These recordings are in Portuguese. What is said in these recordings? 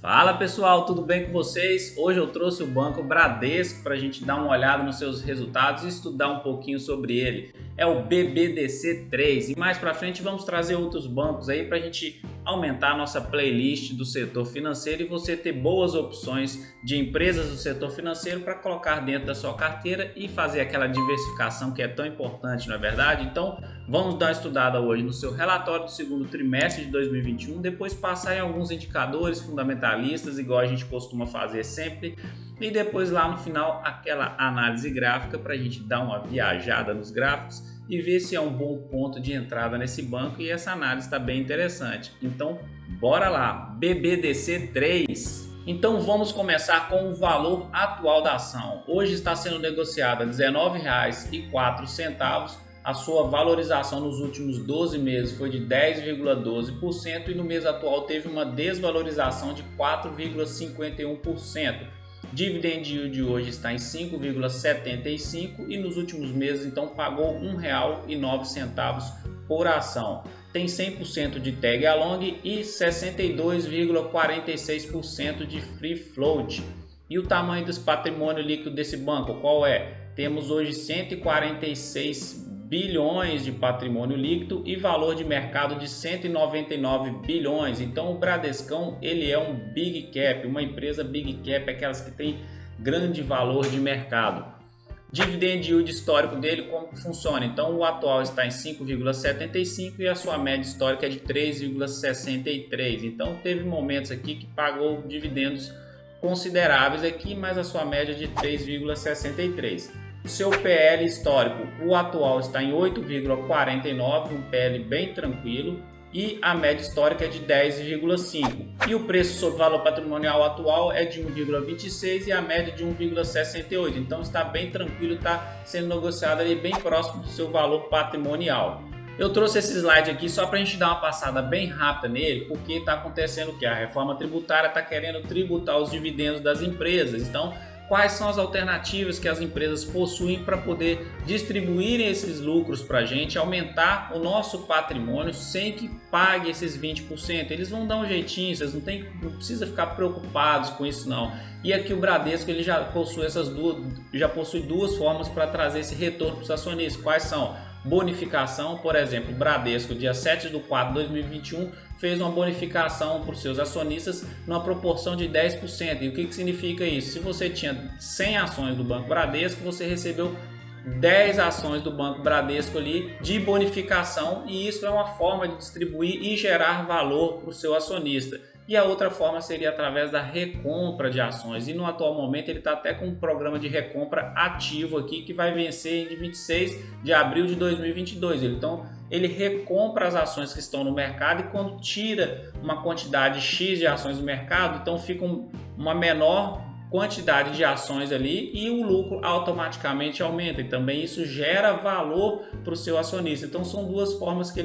Fala pessoal, tudo bem com vocês? Hoje eu trouxe o Banco Bradesco para a gente dar uma olhada nos seus resultados e estudar um pouquinho sobre ele. É o BBDC3 e mais para frente vamos trazer outros bancos aí para a gente aumentar a nossa playlist do setor financeiro e você ter boas opções de empresas do setor financeiro para colocar dentro da sua carteira e fazer aquela diversificação que é tão importante, não é verdade? Então vamos dar uma estudada hoje no seu relatório do segundo trimestre de 2021, depois passar em alguns indicadores fundamentalistas, igual a gente costuma fazer sempre, e depois lá no final aquela análise gráfica para a gente dar uma viajada nos gráficos e ver se é um bom ponto de entrada nesse banco, e essa análise está bem interessante. Então bora lá, BBDC3. Então vamos começar com o valor atual da ação. Hoje está sendo negociada R$ 19,04. A sua valorização nos últimos 12 meses foi de 10,12% e no mês atual teve uma desvalorização de 4,51%. Dividend yield de hoje está em 5,75 e nos últimos meses então pagou R$ 1,09 por ação. Tem 100% de tag along e 62,46% de free float. E o tamanho desse patrimônio líquido desse banco, qual é? Temos hoje 146 bilhões de patrimônio líquido e valor de mercado de 199 bilhões. Então o Bradescão, ele é um big cap, uma empresa big cap, aquelas que tem grande valor de mercado. Dividend yield histórico dele, como funciona? Então o atual está em 5,75 e a sua média histórica é de 3,63. Então teve momentos aqui que pagou dividendos consideráveis aqui, mas a sua média é de 3,63. Seu PL histórico, o atual está em 8,49, um PL bem tranquilo, e a média histórica é de 10,5. E o preço sobre valor patrimonial atual é de 1,26 e a média de 1,68. Então está bem tranquilo, está sendo negociado ali bem próximo do seu valor patrimonial. Eu trouxe esse slide aqui só para a gente dar uma passada bem rápida nele, porque está acontecendo o que? A reforma tributária está querendo tributar os dividendos das empresas. Então, quais são as alternativas que as empresas possuem para poder distribuir esses lucros para a gente, aumentar o nosso patrimônio sem que pague esses 20%. Eles vão dar um jeitinho, vocês não precisa ficar preocupados com isso não. E aqui o Bradesco ele já possui duas formas para trazer esse retorno para os acionistas. Quais são? Bonificação, por exemplo, o Bradesco, dia 7/4/2021, fez uma bonificação para os seus acionistas numa proporção de 10%. E o que significa isso? Se você tinha 100 ações do Banco Bradesco, você recebeu 10 ações do Banco Bradesco ali de bonificação, e isso é uma forma de distribuir e gerar valor para o seu acionista. E a outra forma seria através da recompra de ações, e no atual momento ele está até com um programa de recompra ativo aqui que vai vencer em 26 de abril de 2022. Então ele recompra as ações que estão no mercado, e quando tira uma quantidade X de ações do mercado, então fica uma menor quantidade de ações ali e o lucro automaticamente aumenta, e também isso gera valor para o seu acionista. Então são duas formas que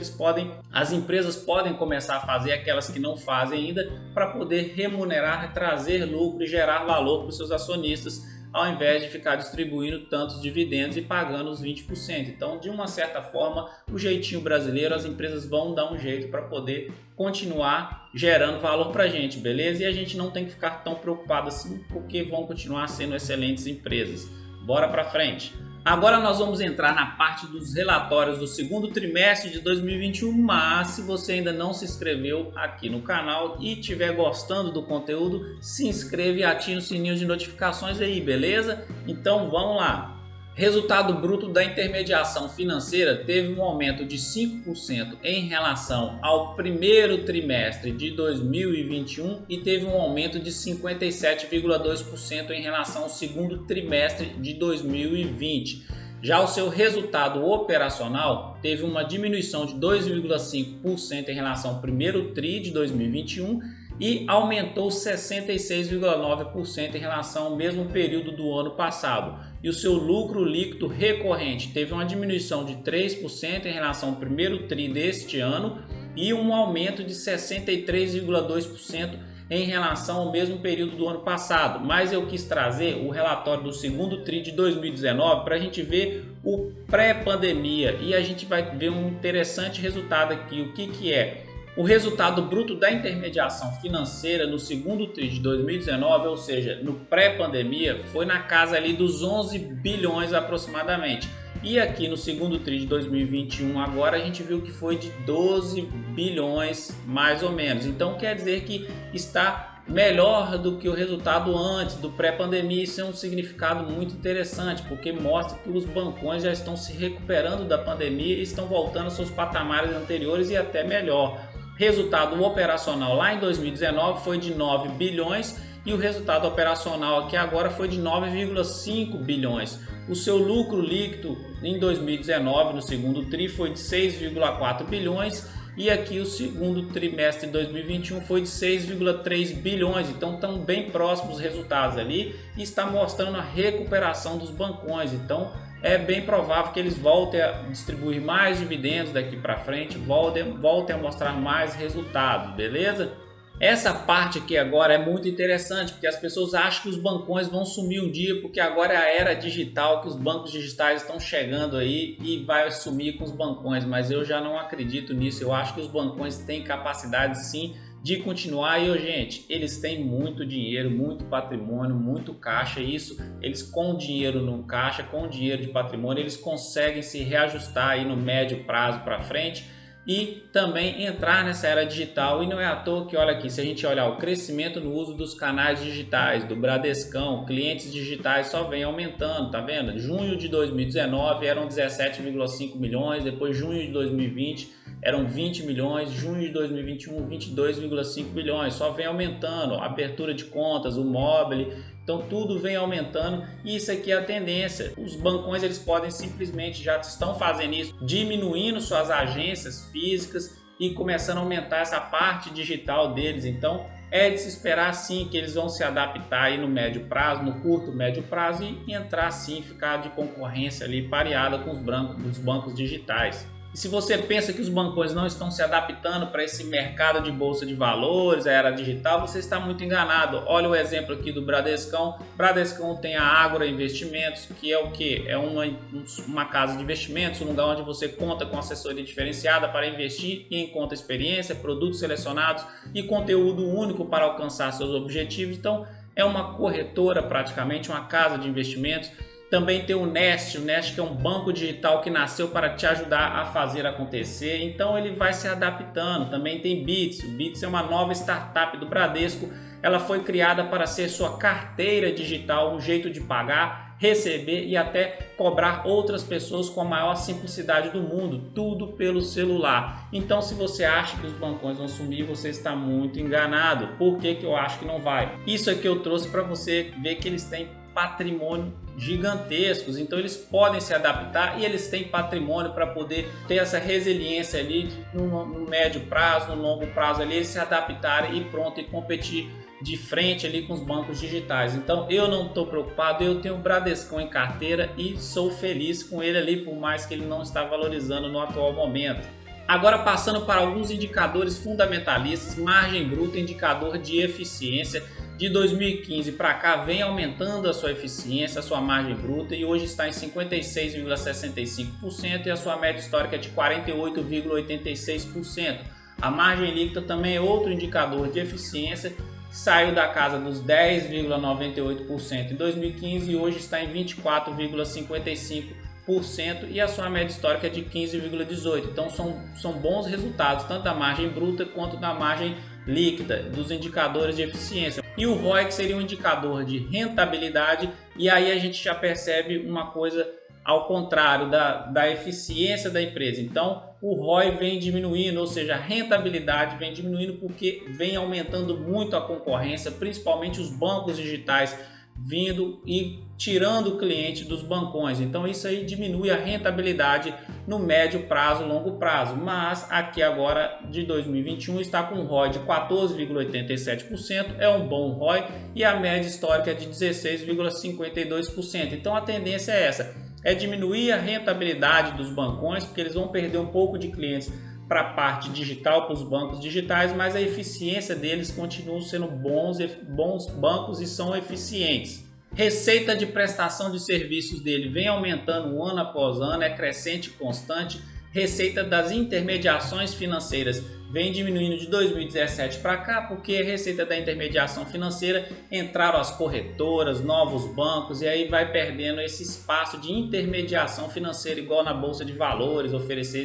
as empresas podem começar a fazer, aquelas que não fazem ainda, para poder remunerar, trazer lucro e gerar valor para os seus acionistas, ao invés de ficar distribuindo tantos dividendos e pagando os 20%. Então, de uma certa forma, o jeitinho brasileiro, as empresas vão dar um jeito para poder continuar gerando valor para a gente, beleza? E a gente não tem que ficar tão preocupado assim, porque vão continuar sendo excelentes empresas. Bora para frente! Agora nós vamos entrar na parte dos relatórios do segundo trimestre de 2021, mas se você ainda não se inscreveu aqui no canal e estiver gostando do conteúdo, se inscreva e ative o sininho de notificações aí, beleza? Então vamos lá! Resultado bruto da intermediação financeira teve um aumento de 5% em relação ao primeiro trimestre de 2021 e teve um aumento de 57,2% em relação ao segundo trimestre de 2020. Já o seu resultado operacional teve uma diminuição de 2,5% em relação ao primeiro tri de 2021 e aumentou 66,9% em relação ao mesmo período do ano passado. E o seu lucro líquido recorrente teve uma diminuição de 3% em relação ao primeiro tri deste ano e um aumento de 63,2% em relação ao mesmo período do ano passado. Mas eu quis trazer o relatório do segundo tri de 2019 para a gente ver o pré-pandemia, e a gente vai ver um interessante resultado aqui. O que é? O resultado bruto da intermediação financeira no segundo TRI de 2019, ou seja, no pré-pandemia, foi na casa ali dos 11 bilhões aproximadamente. E aqui no segundo TRI de 2021, agora a gente viu que foi de 12 bilhões mais ou menos. Então quer dizer que está melhor do que o resultado antes do pré-pandemia. Isso é um significado muito interessante, porque mostra que os bancões já estão se recuperando da pandemia e estão voltando aos seus patamares anteriores e até melhor. Resultado operacional lá em 2019 foi de 9 bilhões e o resultado operacional aqui agora foi de 9,5 bilhões. O seu lucro líquido em 2019, no segundo TRI, foi de 6,4 bilhões e aqui o segundo trimestre de 2021 foi de 6,3 bilhões. Então estão bem próximos os resultados ali e está mostrando a recuperação dos bancões. Então é bem provável que eles voltem a distribuir mais dividendos daqui para frente, voltem a mostrar mais resultados, beleza? Essa parte aqui agora é muito interessante, porque as pessoas acham que os bancões vão sumir um dia, porque agora é a era digital, que os bancos digitais estão chegando aí e vai sumir com os bancões, mas eu já não acredito nisso. Eu acho que os bancões têm capacidade sim de continuar. E gente, eles têm muito dinheiro, muito patrimônio, muito caixa. Isso, eles com dinheiro no caixa, com dinheiro de patrimônio, eles conseguem se reajustar aí no médio prazo para frente e também entrar nessa era digital. E não é à toa que, olha aqui, se a gente olhar o crescimento no uso dos canais digitais, do Bradescão, clientes digitais só vem aumentando, tá vendo? Junho de 2019 eram 17,5 milhões, depois junho de 2020 eram 20 milhões, junho de 2021 22,5 milhões, só vem aumentando, abertura de contas, o mobile, então tudo vem aumentando e isso aqui é a tendência. Os bancões eles podem simplesmente, já estão fazendo isso, diminuindo suas agências físicas e começando a aumentar essa parte digital deles. Então é de se esperar sim que eles vão se adaptar aí no médio prazo, no curto médio prazo e entrar sim, ficar de concorrência ali pareada com os bancos digitais. E se você pensa que os bancões não estão se adaptando para esse mercado de bolsa de valores, a era digital, você está muito enganado. Olha o exemplo aqui do Bradescão. Bradescão tem a Ágora Investimentos, que é o que? É uma casa de investimentos, um lugar onde você conta com assessoria diferenciada para investir e encontra experiência, produtos selecionados e conteúdo único para alcançar seus objetivos. Então é uma corretora praticamente, uma casa de investimentos. Também tem o Nest que é um banco digital que nasceu para te ajudar a fazer acontecer, então ele vai se adaptando. Também tem Bits, o Bits é uma nova startup do Bradesco, ela foi criada para ser sua carteira digital, um jeito de pagar, receber e até cobrar outras pessoas com a maior simplicidade do mundo, tudo pelo celular. Então se você acha que os bancões vão sumir, você está muito enganado. Por que eu acho que não vai? Isso aqui eu trouxe para você ver que eles têm patrimônio gigantescos, então eles podem se adaptar e eles têm patrimônio para poder ter essa resiliência ali no médio prazo, no longo prazo ali, eles se adaptarem e pronto, e competir de frente ali com os bancos digitais. Então eu não estou preocupado, eu tenho o Bradescão em carteira e sou feliz com ele ali, por mais que ele não está valorizando no atual momento. Agora passando para alguns indicadores fundamentalistas, margem bruta, indicador de eficiência. De 2015 para cá vem aumentando a sua eficiência, a sua margem bruta, e hoje está em 56,65% e a sua média histórica é de 48,86%. A margem líquida também é outro indicador de eficiência, saiu da casa dos 10,98% em 2015 e hoje está em 24,55%. E a sua média histórica é de 15,18%. Então são bons resultados, tanto da margem bruta quanto da margem líquida, dos indicadores de eficiência. E o ROI, que seria um indicador de rentabilidade, e aí a gente já percebe uma coisa ao contrário da eficiência da empresa. Então o ROI vem diminuindo, ou seja, a rentabilidade vem diminuindo porque vem aumentando muito a concorrência, principalmente os bancos digitais vindo e tirando o cliente dos bancões. Então isso aí diminui a rentabilidade no médio prazo, longo prazo. Mas aqui agora de 2021 está com um ROI de 14,87%, é um bom ROI, e a média histórica é de 16,52%. Então a tendência é essa, é diminuir a rentabilidade dos bancões, porque eles vão perder um pouco de clientes para a parte digital, para os bancos digitais, mas a eficiência deles continua sendo bons bancos e são eficientes. Receita de prestação de serviços dele vem aumentando ano após ano, é crescente e constante. Receita das intermediações financeiras vem diminuindo de 2017 para cá, porque a receita da intermediação financeira entraram as corretoras, novos bancos, e aí vai perdendo esse espaço de intermediação financeira, igual na bolsa de valores, oferecer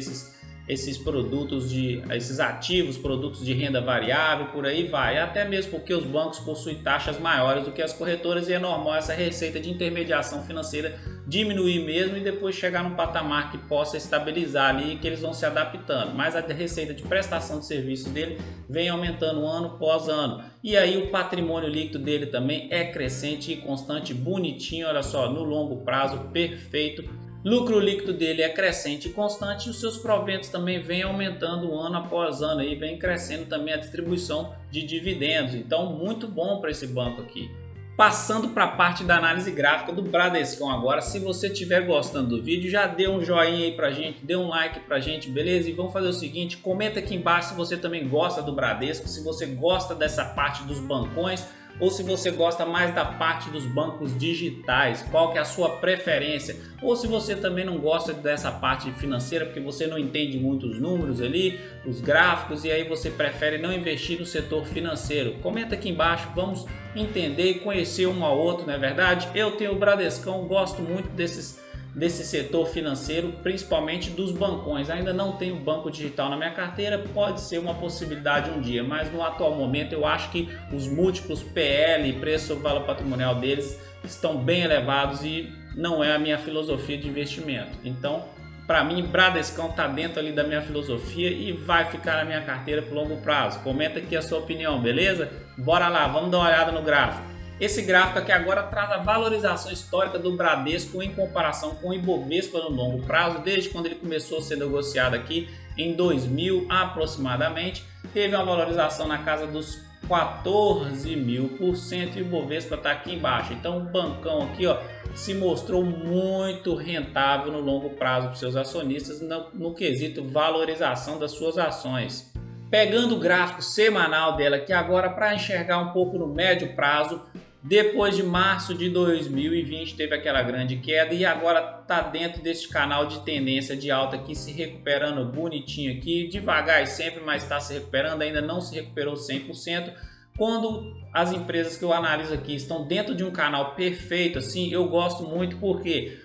esses produtos, esses ativos, produtos de renda variável, por aí vai, até mesmo porque os bancos possuem taxas maiores do que as corretoras e é normal essa receita de intermediação financeira diminuir mesmo e depois chegar num patamar que possa estabilizar ali e que eles vão se adaptando, mas a receita de prestação de serviço dele vem aumentando ano após ano, e aí o patrimônio líquido dele também é crescente e constante, bonitinho, olha só, no longo prazo, perfeito. Lucro líquido dele é crescente e constante e os seus proventos também vêm aumentando ano após ano e vem crescendo também a distribuição de dividendos. Então, muito bom para esse banco aqui. Passando para a parte da análise gráfica do Bradescão agora, se você estiver gostando do vídeo, já dê um joinha aí pra gente, dê um like pra gente, beleza? E vamos fazer o seguinte, comenta aqui embaixo se você também gosta do Bradesco, se você gosta dessa parte dos bancões, ou se você gosta mais da parte dos bancos digitais, qual que é a sua preferência, ou se você também não gosta dessa parte financeira porque você não entende muito os números ali, os gráficos, e aí você prefere não investir no setor financeiro. Comenta aqui embaixo, vamos entender e conhecer um ao outro, não é verdade? Eu tenho o Bradescão, gosto muito desse setor financeiro, principalmente dos bancões. Ainda não tenho banco digital na minha carteira, pode ser uma possibilidade um dia, mas no atual momento eu acho que os múltiplos PL, preço sobre valor patrimonial deles, estão bem elevados e não é a minha filosofia de investimento. Então, para mim, Bradescão está dentro ali da minha filosofia e vai ficar na minha carteira por longo prazo. Comenta aqui a sua opinião, beleza? Bora lá, vamos dar uma olhada no gráfico. Esse gráfico aqui agora traz a valorização histórica do Bradesco em comparação com o Ibovespa no longo prazo, desde quando ele começou a ser negociado aqui em 2000 aproximadamente, teve uma valorização na casa dos 14.000% e o Ibovespa está aqui embaixo. Então o bancão aqui, ó, se mostrou muito rentável no longo prazo para os seus acionistas no quesito valorização das suas ações. Pegando o gráfico semanal dela aqui agora para enxergar um pouco no médio prazo, depois de março de 2020 teve aquela grande queda e agora está dentro desse canal de tendência de alta aqui, se recuperando bonitinho aqui, devagar e sempre, mas está se recuperando, ainda não se recuperou 100%. Quando as empresas que eu analiso aqui estão dentro de um canal perfeito, assim, eu gosto muito porque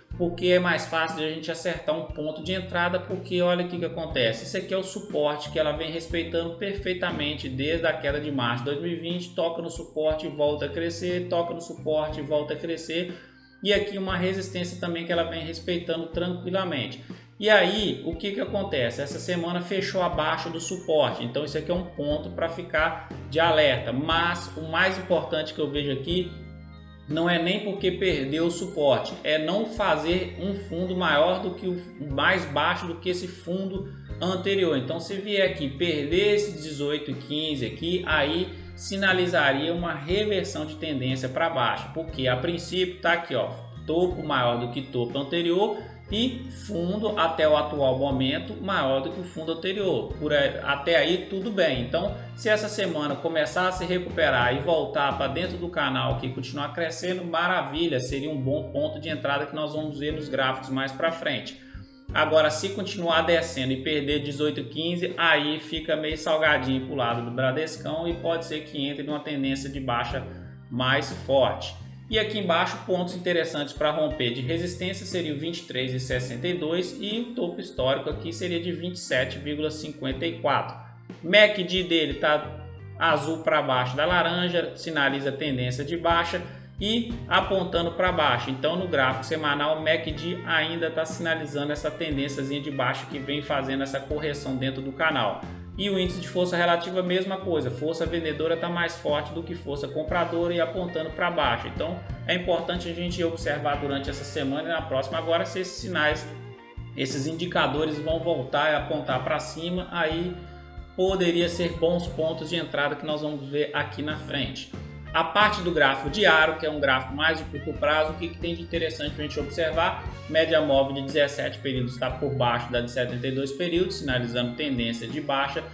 é mais fácil de a gente acertar um ponto de entrada, porque olha o que acontece, isso aqui é o suporte que ela vem respeitando perfeitamente desde a queda de março de 2020, toca no suporte e volta a crescer, toca no suporte e volta a crescer, e aqui uma resistência também que ela vem respeitando tranquilamente. E aí, o que acontece? Essa semana fechou abaixo do suporte, então isso aqui é um ponto para ficar de alerta, mas o mais importante que eu vejo aqui não é nem porque perdeu o suporte, é não fazer um fundo maior do que mais baixo do que esse fundo anterior. Então, se vier aqui perder esse 18,15 aqui, aí sinalizaria uma reversão de tendência para baixo, porque a princípio está aqui, ó, topo maior do que topo anterior e fundo até o atual momento maior do que o fundo anterior. Até aí tudo bem. Então, se essa semana começar a se recuperar e voltar para dentro do canal aqui, continuar crescendo, maravilha, seria um bom ponto de entrada que nós vamos ver nos gráficos mais para frente. Agora, se continuar descendo e perder 18,15, aí fica meio salgadinho para o lado do Bradescão e pode ser que entre numa tendência de baixa mais forte. E aqui embaixo, pontos interessantes para romper de resistência seria o 23,62 e o topo histórico aqui seria de 27,54. MACD dele está azul para baixo da laranja, sinaliza tendência de baixa e apontando para baixo. Então no gráfico semanal o MACD ainda está sinalizando essa tendênciazinha de baixa que vem fazendo essa correção dentro do canal. E o índice de força relativa, mesma coisa, força vendedora está mais forte do que força compradora e apontando para baixo. Então é importante a gente observar durante essa semana e na próxima agora se esses sinais, esses indicadores vão voltar e apontar para cima, aí poderia ser bons pontos de entrada que nós vamos ver aqui na frente. A parte do gráfico diário, que é um gráfico mais de curto prazo, o que tem de interessante para a gente observar? Média móvel de 17 períodos está por baixo da de 72 períodos, sinalizando tendência de baixa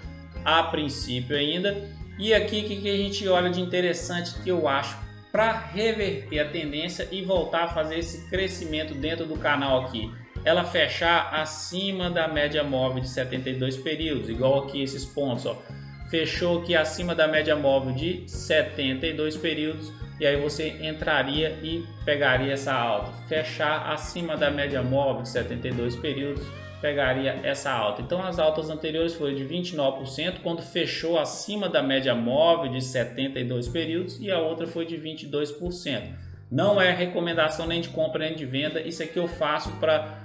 a princípio ainda. E aqui o que a gente olha de interessante que eu acho para reverter a tendência e voltar a fazer esse crescimento dentro do canal aqui? ela fechar acima da média móvel de 72 períodos, igual aqui esses pontos, ó. Fechou aqui acima da média móvel de 72 períodos e aí você entraria e pegaria essa alta. Fechar acima da média móvel de 72 períodos, pegaria essa alta. Então as altas anteriores foram de 29% quando fechou acima da média móvel de 72 períodos e a outra foi de 22%. Não é recomendação nem de compra nem de venda, isso aqui eu faço para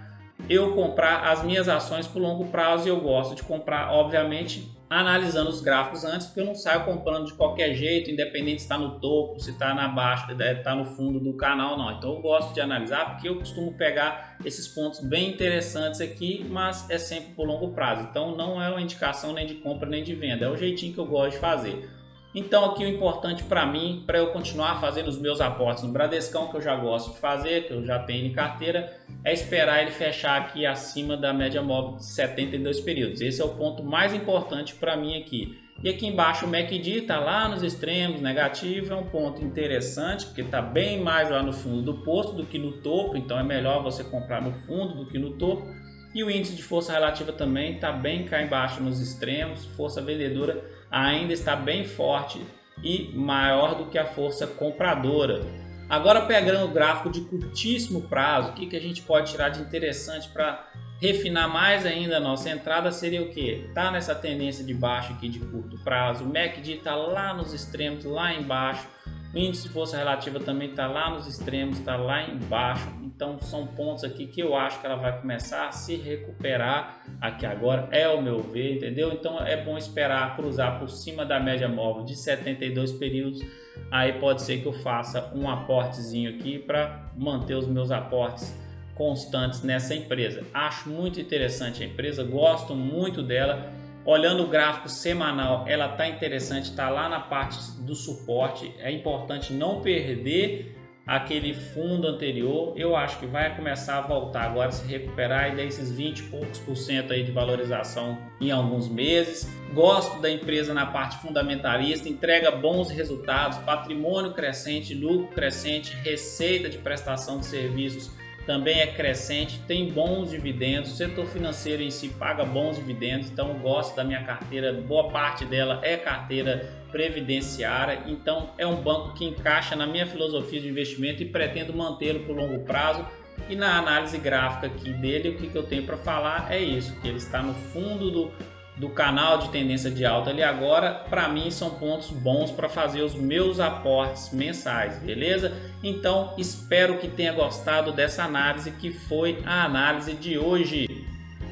eu comprar as minhas ações por longo prazo e eu gosto de comprar, obviamente, analisando os gráficos antes, porque eu não saio comprando de qualquer jeito, independente se está no topo, se está na baixa, está no fundo do canal, não. Então eu gosto de analisar porque eu costumo pegar esses pontos bem interessantes aqui, mas é sempre por longo prazo. Então não é uma indicação nem de compra nem de venda, é o jeitinho que eu gosto de fazer. Então aqui o importante para mim, para eu continuar fazendo os meus aportes no Bradescão, que eu já gosto de fazer, que eu já tenho em carteira, é esperar ele fechar aqui acima da média móvel de 72 períodos. Esse é o ponto mais importante para mim aqui. E aqui embaixo o MACD está lá nos extremos, negativo, é um ponto interessante, porque está bem mais lá no fundo do poço do que no topo, então é melhor você comprar no fundo do que no topo. E o índice de força relativa também está bem cá embaixo nos extremos, força vendedora ainda está bem forte e maior do que a força compradora. Agora pegando o gráfico de curtíssimo prazo, o que a gente pode tirar de interessante para refinar mais ainda a nossa entrada seria o que? Está nessa tendência de baixa aqui de curto prazo, o MACD está lá nos extremos, lá embaixo, o índice de força relativa também está lá nos extremos, está lá embaixo. Então são pontos aqui que eu acho que ela vai começar a se recuperar aqui agora, é o meu ver, entendeu? Então é bom esperar cruzar por cima da média móvel de 72 períodos, aí pode ser que eu faça um aportezinho aqui para manter os meus aportes constantes nessa empresa. Acho muito interessante a empresa, gosto muito dela. Olhando o gráfico semanal, ela está interessante, está lá na parte do suporte, é importante não perder aquele fundo anterior. Eu acho que vai começar a voltar agora, se recuperar e dar esses 20 e poucos % aí de valorização em alguns meses. Gosto da empresa na parte fundamentalista, entrega bons resultados, patrimônio crescente, lucro crescente, receita de prestação de serviços também é crescente, tem bons dividendos, o setor financeiro em si paga bons dividendos, então eu gosto da minha carteira, boa parte dela é carteira previdenciária, então é um banco que encaixa na minha filosofia de investimento e pretendo mantê-lo por longo prazo. E na análise gráfica aqui dele, o que eu tenho para falar é isso, que ele está no fundo do canal de tendência de alta ali agora. Para mim são pontos bons para fazer os meus aportes mensais, beleza? Então espero que tenha gostado dessa análise, que foi a análise de hoje.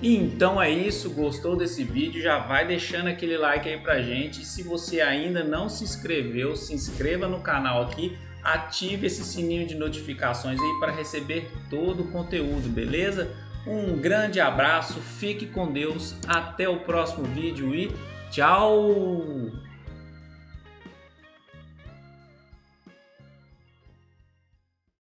Então é isso, gostou desse vídeo? Já vai deixando aquele like aí pra gente. E se você ainda não se inscreveu, se inscreva no canal aqui, ative esse sininho de notificações aí para receber todo o conteúdo, beleza? Um grande abraço, fique com Deus, até o próximo vídeo e tchau!